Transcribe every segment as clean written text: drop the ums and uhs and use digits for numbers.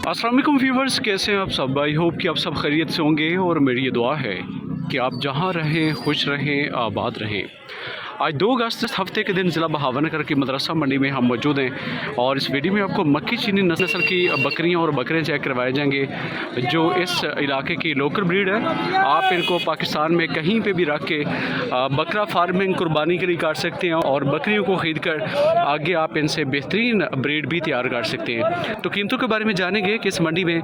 अस्सलाम वालेकुम व्यूवर्स, कैसे हैं आप सब। आई होप कि आप सब खैरियत से होंगे और मेरी ये दुआ है कि आप जहाँ रहें खुश रहें, आबाद रहें। आज 2 अगस्त हफ्ते के दिन ज़िला बहावलनगर की मदरसा मंडी में हम मौजूद हैं और इस वीडियो में आपको मक्की चीनी नस्ल की बकरियां और बकरे चेक करवाए जाएंगे जो इस इलाके की लोकल ब्रीड है। आप इनको पाकिस्तान में कहीं पे भी रख के बकरा फार्मिंग कुर्बानी के लिए कर सकते हैं और बकरियों को ख़रीद कर आगे आप इनसे बेहतरीन ब्रीड भी तैयार कर सकते हैं। तो कीमतों के बारे में जानेंगे कि इस मंडी में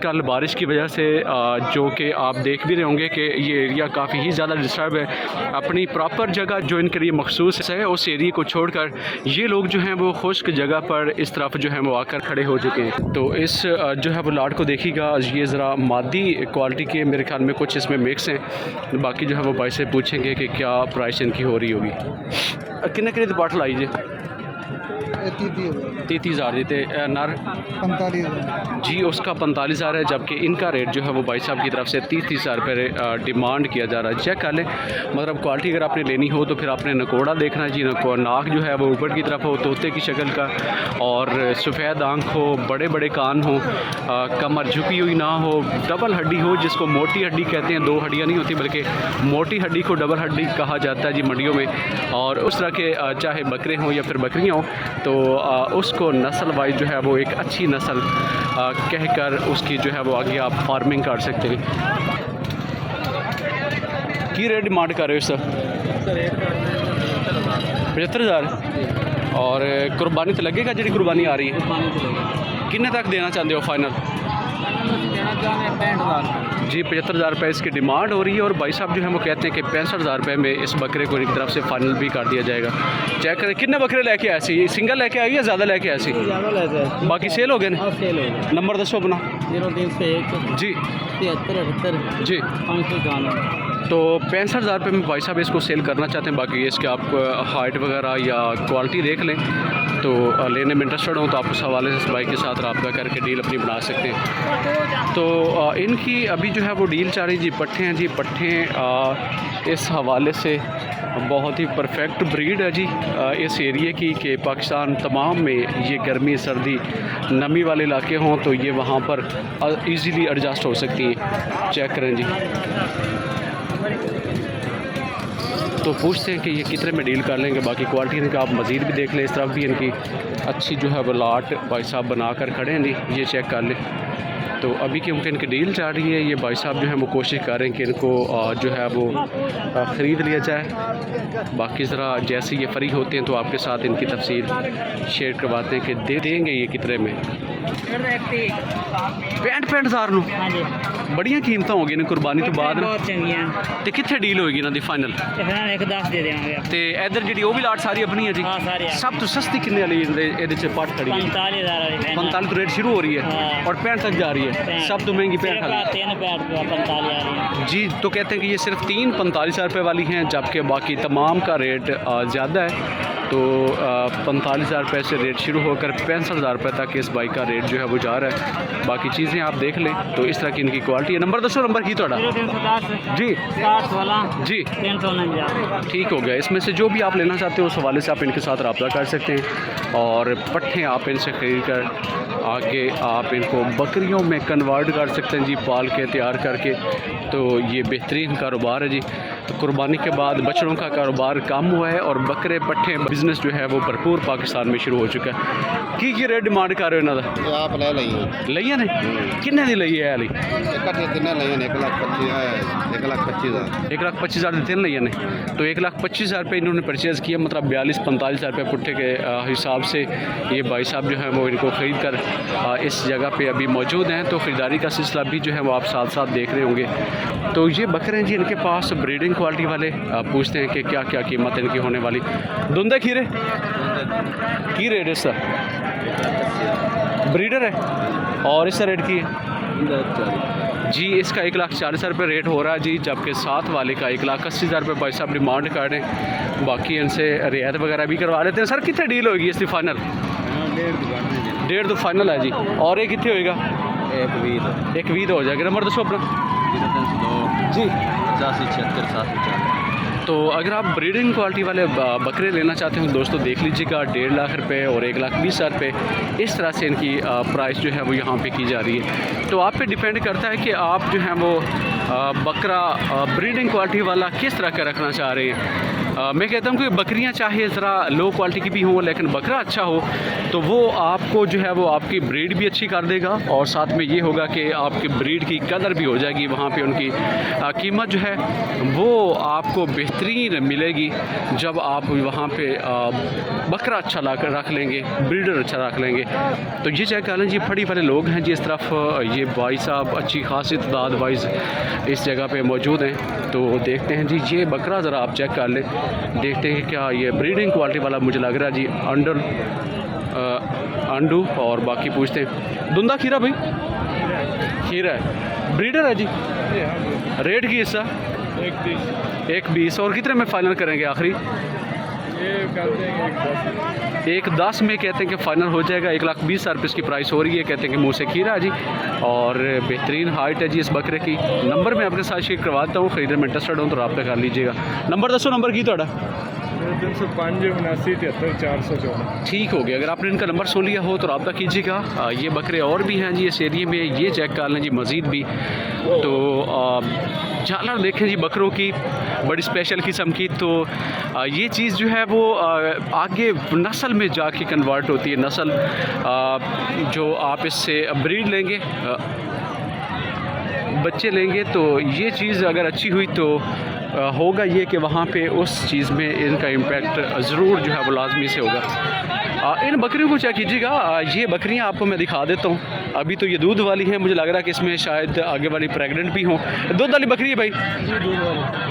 कल बारिश की वजह से जो कि आप देख भी रहे होंगे कि ये एरिया काफ़ी ही ज़्यादा डिस्टर्ब है। अपनी प्रॉपर जगह जो इनके लिए मखसूस है उस एरिया को छोड़कर ये लोग जो हैं वो खुश्क जगह पर इस तरफ जो है वो आकर खड़े हो चुके हैं। तो इस जो है वो लाट को देखिएगा, ये ज़रा मादी क्वालिटी के मेरे ख्याल में कुछ इसमें मिक्स हैं। बाकी जो है वो भाई से पूछेंगे कि क्या प्राइस इनकी हो रही होगी। किन्ने किन्ने पाठ लाई जी? 33,000 दी थे नर 45,000 जी, उसका 45,000 है, जबकि इनका रेट जो है वो भाई साहब की तरफ से 30,000 रुपये डिमांड किया जा रहा है। चेक कर लें, मतलब क्वालिटी अगर आपने लेनी हो तो फिर आपने नकोड़ा देखना जी। नाक जो है वो ऊपर की तरफ हो, तोते की शक्ल का, और सफ़ेद आँख हो, बड़े बड़े कान हो, कमर झुकी हुई ना हो, डबल हड्डी हो जिसको मोटी हड्डी कहते हैं। 2 हड्डियाँ नहीं होती बल्कि मोटी हड्डी को डबल हड्डी कहा जाता है जी मंडियों में। और उस तरह के चाहे बकरे हों या फिर बकरियाँ हों तो उसको नस्ल वाइज जो है वो एक अच्छी नस्ल कहकर उसकी जो है वो आगे आप फार्मिंग कर सकते हैं। की रेट डिमांड कर रहे हो सर? 75,000। और कुर्बानी तो लगेगा जी? कुर्बानी आ रही है, कितने तक देना चाहते हो फाइनल? जी 75,000 रुपये इसकी डिमांड हो रही है और भाई साहब जो है वो कहते हैं कि 65,000 रुपये में इस बकरे को इनकी तरफ से फाइनल भी कर दिया जाएगा। चेक करें कितने बकरे लेके आए सी? सिंगल लेके आई या ज़्यादा लेके आए सी? बाकी सेल हो गए ना? नंबर दसो अपना। 0301 जी 73 जी 591। तो 65,000 रुपये में भाई साहब इसको सेल करना चाहते हैं। बाकी इसके आप हाइट वगैरह या क्वालिटी देख लें, तो लेने में इंटरेस्टेड हो तो आप उस हवाले से इस बाइक के साथ रब्ता करके डील अपनी बना सकते हैं। तो इनकी अभी जो है वो डील चल रही जी। पट्ठे हैं जी, पट्ठे इस हवाले से बहुत ही परफेक्ट ब्रीड है जी इस एरिए की कि पाकिस्तान तमाम में ये गर्मी सर्दी नमी वाले इलाके हों तो ये वहाँ पर इजीली एडजस्ट हो सकती हैं। चेक करें जी। तो पूछते हैं कि ये कितने में डील कर लेंगे। बाकी क्वालिटी इनका आप मज़ीद भी देख लें। इस तरफ भी इनकी अच्छी जो है वो लाट भाई साहब बना कर खड़े हैं जी, ये चेक कर लें। तो अभी क्योंकि इनकी डील चल रही है, ये भाई साहब जो है वो कोशिश कर रहे हैं कि इनको जो है वो ख़रीद लिया जाए। बाकी ज़रा जैसे ये फ्री होते हैं तो आपके साथ इनकी तफसील शेयर करवाते हैं कि दे देंगे ये कितने में। 65,000 ਨੂੰ बड़िया कीमत होगी ना कुर्बानी तो बाद बहुत चंगियां तो कितने डील होगी इन्हों की फाइनल? ਤੇ ਫਿਰ 110 ਦੇ ਦੇਵਾਂਗੇ। तो इधर जी वो भी लाट सारी अपनी है जी। हाँ, सारी है। सब तो सस्ती कितने वाली ये पट खड़ी है? 45,000 वाली है। 45 तो रेट शुरू हो रही है हाँ। और 65 तक जा रही है। सब तो महंगी 65 वाली 45 आ रही है जी। तो कहते हैं कि ये सिर्फ 3 45,000 रुपये वाली हैं, जबकि बाकी तमाम का रेट ज़्यादा है। तो 45,000 रुपये से रेट शुरू होकर 65,000 रुपये तक इस बाइक का रेट जो है वो जा रहा है। बाकी चीज़ें आप देख लें। तो इस तरह की इनकी क्वालिटी है। नंबर दसो, नंबर की थोड़ा 0310 जी 60 जी 349। ठीक हो गया। इसमें से जो भी आप लेना चाहते हो उस हवाले से आप इनके साथ रब्ता कर सकते हैं और पट्ठे आप इनसे ख़रीद कर आगे आप इनको बकरियों में कन्वर्ट कर सकते हैं जी, पाल के तैयार करके। तो ये बेहतरीन कारोबार है जी। तो कुर्बानी के बाद बछड़ों का कारोबार कम हुआ है और बकरे पट्ठे बिज़नेस जो है वो भरपूर पाकिस्तान में शुरू हो चुका है। की रेट डिमांड कर रहे हो इन्हों का? आप ले लीजिए लइया ने किन्ने दी लई है? 1,25,000 दी 3 लइया ने। तो 1,25,000 रुपये इन्होंने परचेज़ किया, मतलब 42-45,000 रुपये पुट्ठे के हिसाब से ये भाई साहब जो है वो इनको ख़रीद कर इस जगह पे अभी मौजूद हैं। तो ख़रीदारी का सिलसिला भी जो है वो आप साथ साथ देख रहे होंगे। तो ये बकरे हैं जी इनके पास ब्रीडिंग क्वालिटी वाले। पूछते हैं कि क्या क्या कीमत इनकी होने वाली। धुंधे खीरे की रेट है इसका? ब्रीडर है और इसका रेट की है जी? इसका 1,40,000 रुपये रेट हो रहा है जी, जबकि साथ वाले का 1,80,000 रुपये भाई साहब डिमांड कर रहे हैं। बाकी इनसे रियायत वगैरह भी करवा लेते हैं। सर कितने डील होगी इसकी फाइनल? 1.5 तो फाइनल है जी। और ये कितने होएगा? 1,20 हो जाएगा। नंबर दसो अपना। जी 85 76 7 तो तो अगर आप ब्रीडिंग क्वालिटी वाले बकरे लेना चाहते हैं दोस्तों, देख लीजिएगा 1.5 लाख रुपये और 1,20,000 रुपये इस तरह से इनकी प्राइस जो है वो यहाँ पे की जा रही है। तो आप पे डिपेंड करता है कि आप जो है वो बकरा ब्रीडिंग क्वालिटी वाला किस तरह का रखना चाह रहे हैं। मैं कहता हूँ कि बकरियाँ चाहे ज़रा लो क्वालिटी की भी हों, लेकिन बकरा अच्छा हो तो वो आपको जो है वो आपकी ब्रीड भी अच्छी कर देगा, और साथ में ये होगा कि आपकी ब्रीड की कदर भी हो जाएगी। वहाँ पे उनकी कीमत जो है वो आपको बेहतरीन मिलेगी जब आप वहाँ पे बकरा अच्छा ला कर रख लेंगे, ब्रीडर अच्छा रख लेंगे। तो ये चेक कर लें जी, फड़ी वाले लोग हैं जी इस तरफ। ये भाई साहब अच्छी खासी तादाद वाइज इस जगह पे मौजूद हैं। तो देखते हैं जी, ये बकरा ज़रा आप चेक कर लें, देखते हैं क्या ये ब्रीडिंग क्वालिटी वाला मुझे लग रहा है जी। अंडू और बाकी पूछते हैं। धुंधा खीरा भाई, खीरा है, ब्रीडर है जी। रेट की हिस्सा 1,20 और कितने में फाइनल करेंगे आखिरी? 1,10 में कहते हैं कि फ़ाइनल हो जाएगा। 1,20,000 रुपये इसकी प्राइस हो रही है। कहते हैं कि मुँह से खीरा है जी, और बेहतरीन हाइट है जी इस बकरे की। नंबर मैं आपके साथ शेयर करवाता हूँ, खरीदने में इंटरेस्टेड हूँ तो रब्ता कर लीजिएगा। नंबर दसो, नंबर की थोड़ा 305 ठीक हो गया। अगर आपने इनका नंबर सुन लिया हो तो रब्ता कीजिएगा। ये बकरे और भी हैं जी इस एरिए में, ये चेक कर लें जी मज़ीद भी। तो झालर देखें जी बकरों की, बड़ी स्पेशल किस्म की। तो ये चीज़ जो है वो आगे नस्ल में जाके कन्वर्ट होती है। नस्ल जो आप इससे ब्रीड लेंगे, बच्चे लेंगे, तो ये चीज़ अगर अच्छी हुई तो होगा ये कि वहाँ पे उस चीज़ में इनका इम्पैक्ट ज़रूर जो है वो लाजमी से होगा। इन बकरियों को चेक कीजिएगा। ये बकरियाँ आपको मैं दिखा देता हूँ। अभी तो ये दूध वाली है, मुझे लग रहा है कि इसमें शायद आगे वाली प्रेग्नेंट भी हों। दूध वाली बकरी है भाई,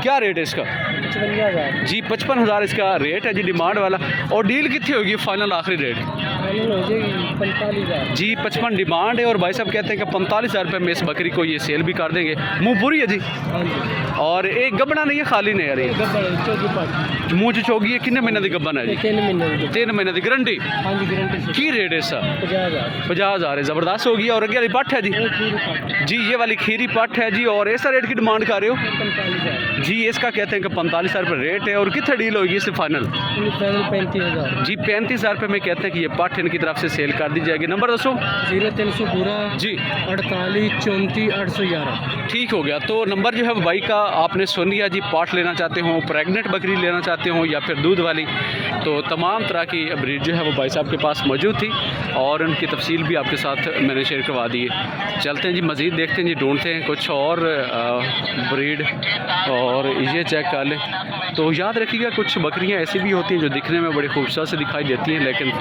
क्या रेट है इसका? 55,000 जी 55,000 इसका रेट है जी, डिमांड वाला। और डील कितनी होगी फाइनल आखिरी रेट? फाइनल हो जाएगी 45,000 जी 55 डिमांड है, और भाई साहब कहते हैं कि 45,000 रुपये में इस बकरी को ये सेल भी कर देंगे। मुँह पूरी है जी, और एक गब्बना नहीं है, खाली नहीं है यार। ये मुँह जो चौगी है, कितने महीने की गब्बन है जी? 3 महीने की गारंटी की रेट है इसका? 50,000 है। ज़बरदस्त होगी। और अगे वाली पट है जी, जी ये वाली खीरी पट है जी। और ऐसा रेट की डिमांड कर रहे हो जी? इसका कहते हैं कि 45,000 रुपये रेट है। और कितने डील होगी इससे फाइनल? 35,000 जी 35,000 रुपये में कहते हैं कि ये पट इनकी तरफ से सेल कर दी जाएगी। नंबर दसो। 0312 जी 48 34 811। ठीक हो गया। तो नंबर जो है वो भाई का आपने सुन लिया जी। पाट लेना चाहते हो, प्रेग्नेंट बकरी लेना चाहते हो, या फिर दूध वाली, तो तमाम तरह की ब्रीड जो है वो भाई साहब के पास मौजूद थी, और उनकी तफसील भी आपके साथ मैंने शेयर करवा दी है। चलते हैं जी मज़ीद, देखते हैं जी, ढूंढते हैं कुछ और ब्रीड। और ये चेक कर लें। तो याद रखिएगा, कुछ बकरियां ऐसी भी होती हैं जो दिखने में बड़ी खूबसूरत से दिखाई देती हैं, लेकिन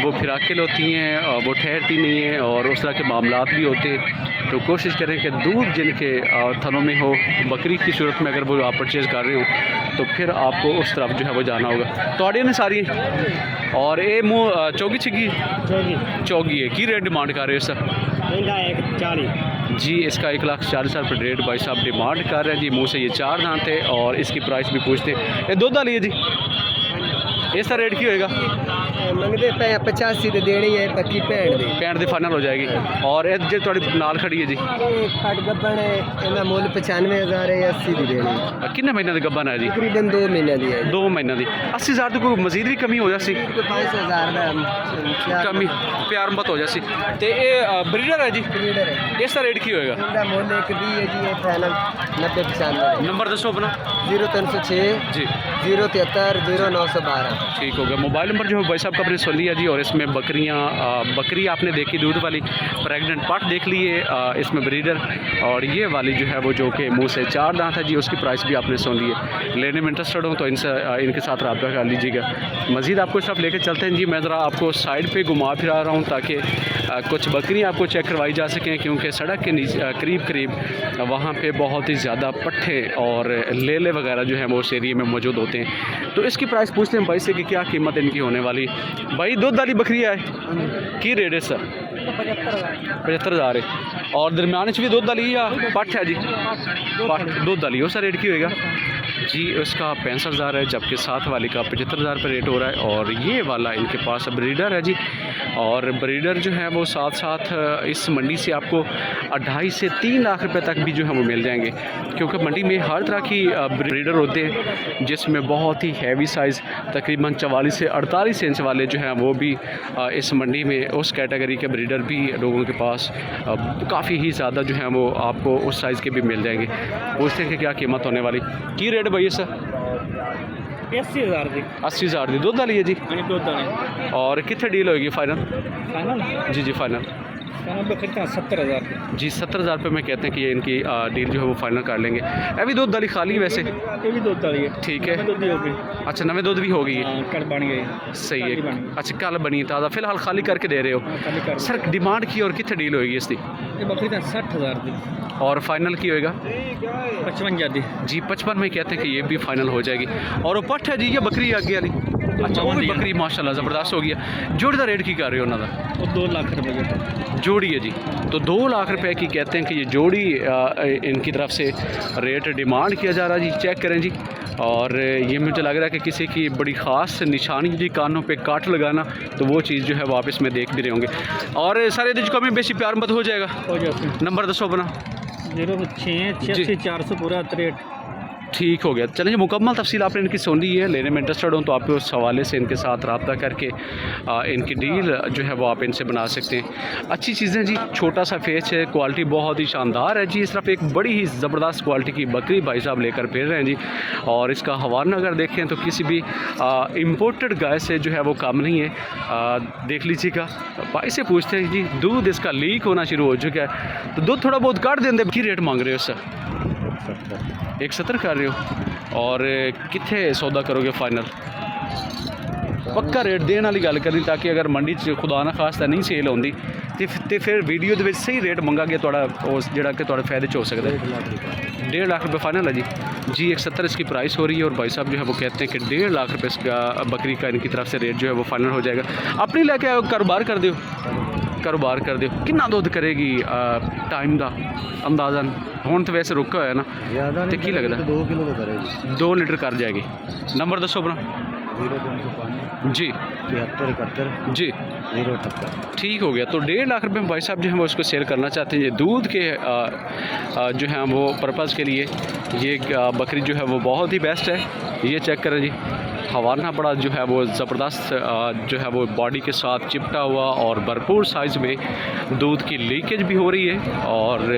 वो फिराकिल होती हैं, वो ठहरती नहीं हैं, और उस तरह के मामलात भी होते हैं। तो कोशिश करें कि दूध जिनके थनों में हो, बकरी की सूरत में अगर वो आप परचेज़ कर रहे हो तो फिर आपको उस तरफ जो है वो जाना होगा। तो आड़िया ने सारी, और ये मुँह चौगी छिगी चौगी है। की रेट डिमांड कर रहे हो सर? 1,40,000 जी इसका 1,40,000 रुपये रेट भाई साहब डिमांड कर रहे हैं जी। मुँह से ये 4 दांत है, और इसकी प्राइस भी पूछते हैं। ये दूध वाली है जी, इसका रेट की होएगा? मंगते पे 85 दे देनी है, पक्की 65 ਦੀ फाइनल हो जाएगी। और ये जो थोड़ी नाल खड़ी है जी, खट गब्बन है, इहदा मुੱਲ 95,000 है, 80 दी देनी है। कितने महीने की गब्बन है जी? तकरीबन 2 महीने दी है। 2 महीने की 80,000 तो कोई मजीद भी कमी हो जासी? 5,000 का कमी प्यार मत हो जासी। तो ये ब्रीडर है जी, ब्रीडर है। इसका रेट की होएगा? इहदा मुੱਲ 1 है जी, ये फाइनल 90-95। नंबर दसो अपना। 0306 जी 073 0912। ठीक हो गया। मोबाइल नंबर जो है भाई साहब का आपने सुन लिया जी। और इसमें बकरियाँ, बकरी आपने देखी दूध वाली, प्रेग्नेंट पार्ट देख लिए, इसमें ब्रीडर, और ये वाली जो है वो जो कि मुंह से 4 दांत है जी, उसकी प्राइस भी आपने सुन ली है। लेने में इंटरेस्टेड हो तो इनसे इनके साथ रब्ता कर लीजिएगा। मज़ीद आपको सब लेकर चलते हैं जी। मैं ज़रा आपको साइड पे घुमा फिरा रहा हूँ ताकि कुछ बकरियाँ आपको चेक करवाई जा सकें, क्योंकि सड़क के नीचे करीब वहाँ पे बहुत ही ज़्यादा पट्ठे और लेले वगैरह जो है वो उस एरिए में मौजूद होते हैं। तो इसकी प्राइस पूछते हैं भाई से कि क्या कीमत इनकी होने वाली। भाई दूध वाली बकरी है, की रेट है सर? 75,000 है। और दरम्यान भी दूध वाली या पट्ठ है जी? पट्ठ दूध वाली हो सर, रेट की होएगा? जी उसका 65,000 है, जबकि साथ वाले का 75,000 पर रेट हो रहा है। और ये वाला इनके पास ब्रीडर है जी, और ब्रीडर जो है वो साथ साथ इस मंडी से आपको 2.5 से 3 लाख रुपए तक भी जो है वो मिल जाएंगे, क्योंकि मंडी में हर तरह की ब्रीडर होते हैं, जिसमें बहुत ही हैवी साइज़ तकरीबन 44 से 48 इंच वाले जो हैं वो भी इस मंडी में उस कैटेगरी के ब्रीडर भी लोगों के पास काफ़ी ही ज़्यादा जो है वो आपको उस साइज़ के भी मिल जाएंगे। पूछते हैं कि क्या कीमत होने वाली, की रेट भैया सर? 80,000 की 80,000 की दूध वाली है जी। हाँ दुध वाली और कितने डील होगी फाइनल? फाइनल जी जी फाइनल पे खरीदते हैं 70,000 की। जी 70,000 रुपये में कहते हैं कि ये इनकी डील जो है वो फाइनल कर लेंगे। अभी दूध दाली खाली है वैसे? ये भी दुध वाली है। ठीक है, दूध हो गई। अच्छा नवे दूध भी हो गई है, हाँ कल बन गई। सही है। अच्छा कल बनी है ताज़ा, फिलहाल खाली करके दे रहे हो? खाली कर सर डिमांड की और कितने डील होगी इसकी? ये बकरी था 60,000 की और फाइनल की होएगा? 55 दी जी 55 में कहते हैं कि ये भी फाइनल हो जाएगी। और वो पट्ठ है जी, ये बकरी आगे वाली? अच्छा वो भी बकरी माशाल्लाह ज़बरदस्त हो गया। जोड़ी का रेट की कर रहे हो उन्होंने? वो 2 लाख रुपये जोड़ी है जी, तो 2 लाख रुपए की कहते हैं कि ये जोड़ी इनकी तरफ से रेट डिमांड किया जा रहा है जी। चेक करें जी, और ये मुझे लग रहा है कि किसी की बड़ी ख़ास निशानी जी, कानों पे काट लगाना, तो वो चीज़ जो है वो आप इसमें देख भी रहे होंगे। और सारे दिन कमी बेसी प्यार मत हो जाएगा। हो जाते नंबर दसो अपना। 0686 पूरा 63। ठीक हो गया। चलिए मुकम्मल तफसील आपने इनकी सुन ली है। लेने में इंटरेस्टेड हो तो आप उस हवाले से इनके साथ रब्ता करके इनकी डील जो है वो आप इनसे बना सकते हैं। अच्छी चीज़ें जी, छोटा सा फेस है, क्वालिटी बहुत ही शानदार है जी। इस तरफ एक बड़ी ही ज़बरदस्त क्वालिटी की बकरी भाई साहब लेकर फिर रहे हैं जी। और इसका हवाना अगर देखें तो किसी भी इम्पोर्टेड गाय से जो है वो कम नहीं है। देख लीजिएगा। भाई से पूछते हैं जी, दूध इसका लीक होना शुरू हो चुका है, तो दूध थोड़ा बहुत काट देंगे। की रेट मांग रहे हो सर? 170 कर रहे हो। और कितने सौदा करोगे फाइनल? पक्का रेट देने वाली गल करनी, ताकि अगर मंडी च खुदा ना खास्ता नहीं सेल होंदी तो फिर वीडियो के सही रेट मंगा के थोड़ा जोड़ा कि थोड़े फायदे च हो सकता है। 1.5 लाख रुपये फाइनल है जी। जी 170 इसकी प्राइस हो रही है, और भाई साहब जो है वो कहते हैं कि 1.5 लाख रुपये इसका बकरी का इनकी तरफ से रेट जो है वो फाइनल हो जाएगा। अपनी लेके आओ, कारोबार कर दो, कारोबार कर दो। कितना दूध करेगी टाइम का अंदाजन? हुण तो वैसे रुका हुआ है ना, तो की लगता है 2 किलो करेगी। 2 लीटर कर जाएगी। नंबर दसो अपना। 0305 जी 7371 जी 078। ठीक हो गया। तो 1.5 लाख रुपये में भाई साहब जो है वो उसको सेल करना चाहते हैं। ये दूध के जो है वो पर्पज़ के लिए ये बकरी जो है वो बहुत ही बेस्ट है। ये चेक करें जी, हवाना बड़ा जो है वो ज़बरदस्त जो है वो बॉडी के साथ चिपटा हुआ, और भरपूर साइज़ में दूध की लीकेज भी हो रही है। और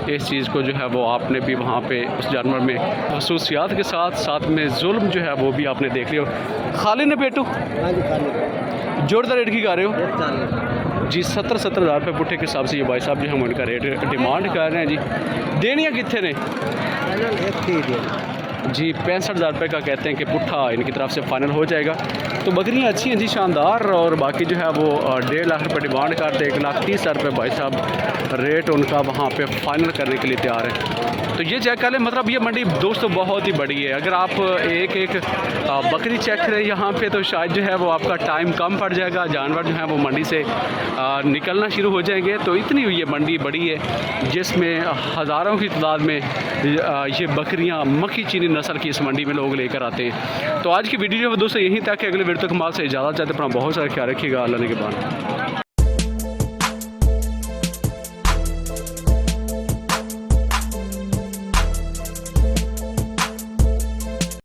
इस चीज़ को जो है वो आपने भी वहाँ पे उस जानवर में खसूसियात के साथ में जुल्म जो है वो भी आपने देख लिया। खाली ने पेटू हाँ जी खाली जोरदार रेट की गा रहे हो? 40। जी 70,000 रुपये पुट्ठे के हिसाब से ये भाई साहब जो हम उनका रेट डिमांड कर रहे हैं जी। देनियाँ कितने ने? फाइनल एक ही दे जी 65,000 रुपये का कहते हैं कि पुट्ठा इनकी तरफ से फ़ाइनल हो जाएगा। तो बकरियाँ अच्छी हैं जी, शानदार। और बाकी जो है वो 1.5 लाख रुपये डिमांड करते, 1,30,000 रुपये भाई साहब रेट उनका वहाँ पे फाइनल करने के लिए तैयार है। तो ये चेक कर लें, मतलब ये मंडी दोस्तों बहुत ही बड़ी है। अगर आप एक बकरी चेक करें यहाँ पे, तो शायद जो है वो आपका टाइम कम पड़ जाएगा, जानवर जो है वो मंडी से निकलना शुरू हो जाएंगे। तो इतनी ये मंडी बड़ी है, जिसमें हज़ारों की तादाद में ये बकरियाँ मक्खी चीनी नस्ल की इस मंडी में लोग लेकर आते हैं। तो आज की वीडियो जो है दोस्तों यहीं तक है। अगले वीडियो तक माल से इजाज़त चाहते हैं। अपना बहुत सारा ख्याल रखिएगा। अल्लाह ने के बाद।